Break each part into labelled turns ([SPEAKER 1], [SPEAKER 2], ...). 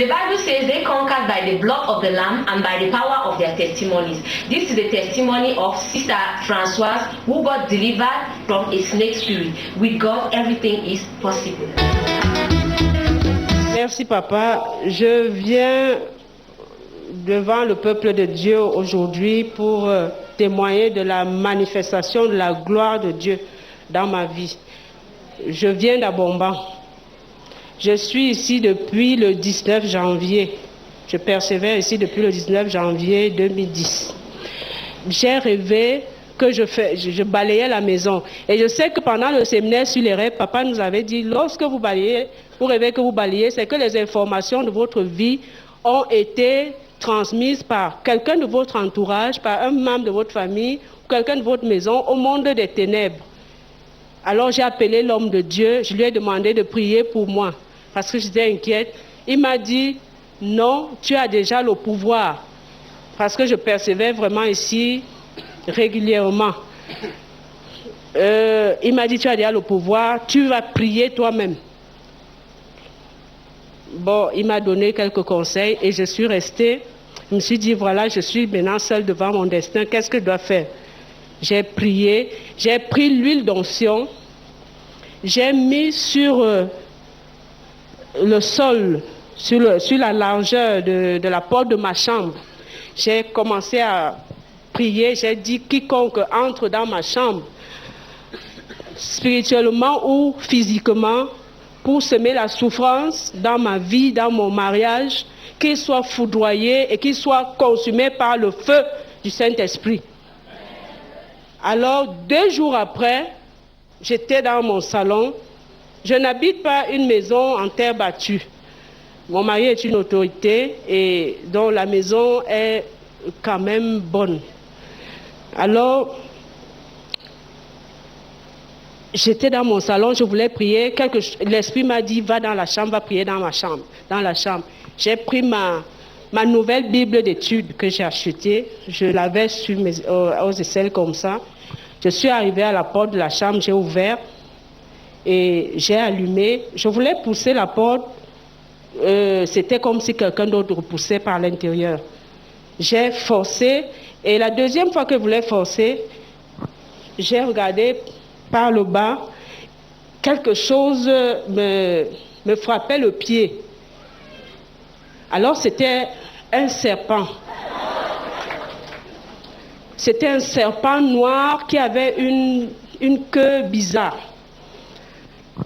[SPEAKER 1] The Bible says they conquered by the blood of the Lamb and by the power of their testimonies. This is the testimony of Sister Françoise, who got delivered from a snake spirit. With God, everything is possible.
[SPEAKER 2] Merci papa. Je viens devant le peuple de Dieu aujourd'hui pour témoigner de la manifestation de la gloire de Dieu dans ma vie. Je viens d'Abomban. Je suis ici depuis le 19 janvier. Je persévère ici depuis le 19 janvier 2010. J'ai rêvé que je balayais la maison. Et je sais que pendant le séminaire sur les rêves, papa nous avait dit, lorsque vous balayez, vous rêvez que vous balayez, c'est que les informations de votre vie ont été transmises par quelqu'un de votre entourage, par un membre de votre famille, ou quelqu'un de votre maison au monde des ténèbres. Alors j'ai appelé l'homme de Dieu, je lui ai demandé de prier pour moi, parce que j'étais inquiète. Il m'a dit, non, tu as déjà le pouvoir, parce que je persévère vraiment ici régulièrement. Il m'a dit, tu as déjà le pouvoir, tu vas prier toi-même. Bon, il m'a donné quelques conseils et je suis restée. Je me suis dit, voilà, je suis maintenant seule devant mon destin, qu'est-ce que je dois faire? J'ai prié, j'ai pris l'huile d'onction, j'ai mis sur le sol, sur la largeur de la porte de ma chambre. J'ai commencé à prier, j'ai dit, quiconque entre dans ma chambre, spirituellement ou physiquement, pour semer la souffrance dans ma vie, dans mon mariage, qu'il soit foudroyé et qu'il soit consumé par le feu du Saint-Esprit. Alors, 2 jours après, j'étais dans mon salon. Je n'habite pas une maison en terre battue. Mon mari est une autorité et donc la maison est quand même bonne. Alors, j'étais dans mon salon, je voulais prier. L'Esprit m'a dit, va dans la chambre, va prier dans ma chambre, dans la chambre. J'ai pris ma nouvelle Bible d'études que j'ai achetée. Je l'avais aux aisselles comme ça. Je suis arrivée à la porte de la chambre, j'ai ouvert et j'ai allumé. Je voulais pousser la porte. C'était comme si quelqu'un d'autre poussait par l'intérieur. J'ai forcé et la deuxième fois que je voulais forcer, j'ai regardé par le bas, quelque chose me frappait le pied. Alors c'était un serpent. C'était un serpent noir qui avait une queue bizarre.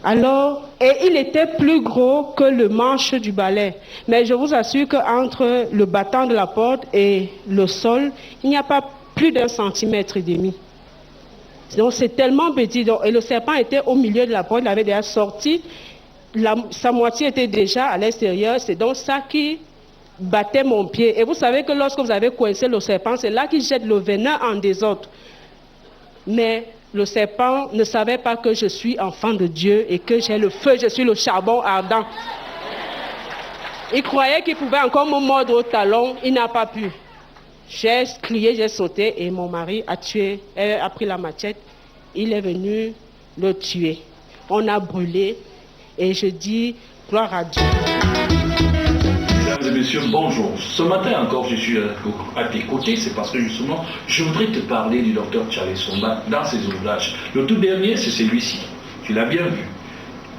[SPEAKER 2] Alors, et il était plus gros que le manche du balai. Mais je vous assure qu'entre le battant de la porte et le sol, il n'y a pas plus d'1,5 centimètre. Donc c'est tellement petit. Et le serpent était au milieu de la porte, il avait déjà sorti. Sa moitié était déjà à l'extérieur. C'est donc ça qui battait mon pied. Et vous savez que lorsque vous avez coincé le serpent, c'est là qu'il jette le venin en désordre. Mais le serpent ne savait pas que je suis enfant de Dieu et que j'ai le feu, je suis le charbon ardent. Il croyait qu'il pouvait encore me mordre au talon, il n'a pas pu. J'ai crié, j'ai sauté et mon mari a pris la machette, il est venu le tuer. On a brûlé et je dis gloire à Dieu.
[SPEAKER 3] Mesdames et messieurs, bonjour. Ce matin encore, je suis à tes côtés, c'est parce que justement, je voudrais te parler du docteur Charles Somba dans ses ouvrages. Le tout dernier, c'est celui-ci. Tu l'as bien vu.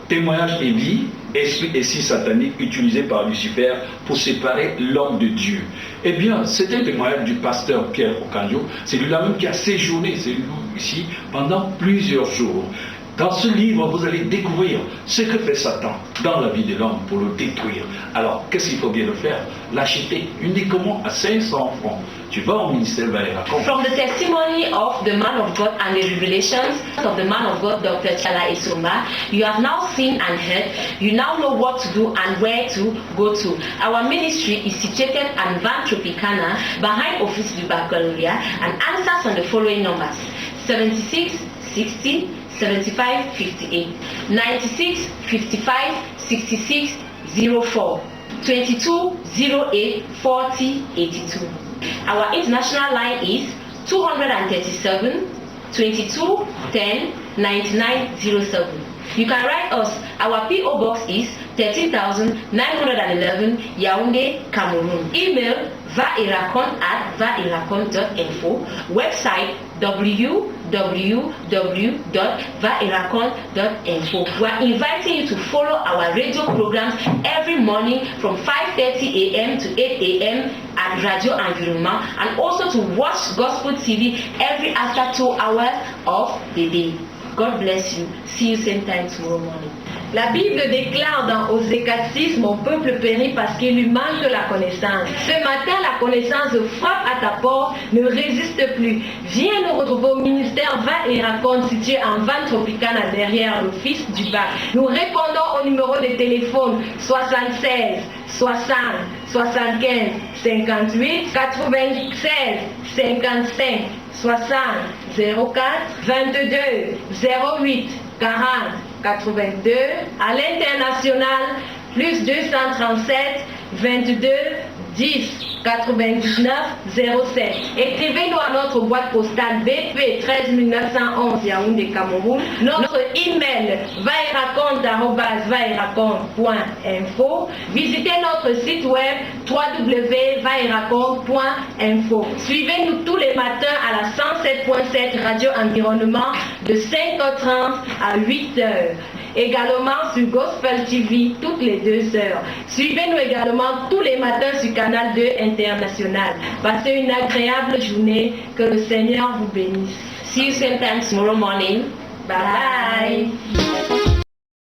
[SPEAKER 3] Témoignage et vie, esprit et si satanique utilisé par Lucifer pour séparer l'homme de Dieu. Eh bien, c'est un témoignage du pasteur Pierre Okanjo. C'est lui-là même qui a séjourné, c'est lui ici, pendant plusieurs jours. Dans ce livre, vous allez découvrir ce que fait Satan dans la vie de l'homme pour le détruire. Alors, qu'est-ce qu'il faut bien le faire? L'acheter uniquement à 500 francs. Tu vas au ministère Valera.
[SPEAKER 1] From the testimony of the man of God and the revelations of the man of God, Dr. Chala Esomba, you have now seen and heard. You now know what to do and where to go to. Our ministry is situated at Van Tropicana, behind Office du Baccalaureate, and answers on the following numbers: 76 60 75 58, 96 55 66 04, 22 08 40 82. Our international line is 237 22 10 99 07. You can write us. Our P.O. Box is 13,911 Yaoundé, Cameroon. Email vairacon@vairacon.info. Website www.vairacon.info. We are inviting you to follow our radio programs every morning from 5:30 a.m. to 8 a.m. at Radio Environnement, and also to watch Gospel TV every after 2 hours of the day. God bless you. See you same time tomorrow morning. La Bible déclare dans Osée 4:6, mon peuple périt parce qu'il lui manque la connaissance. Ce matin, la connaissance frappe à ta porte, ne résiste plus. Viens nous retrouver au ministère Va et Raconte, situé en Van Tropicana derrière l'office du bac. Nous répondons au numéro de téléphone 76 60 75 58 96 55 60 04 22 08 40 82, à l'international, plus 237 22 10 99 07. Écrivez-nous à notre boîte postale BP 13911 Yaoundé, Cameroun. Notre email vairacon@vairacon.info. Visitez notre site web www.vairacon.info. Suivez-nous tous les matins à la 107.7 Radio Environnement de 5h30 à 8h. Également sur Gospel TV toutes les 2 heures. Suivez-nous également tous les matins sur Canal 2 International. Passez une agréable journée. Que le Seigneur vous bénisse. See you same time tomorrow morning. Bye bye.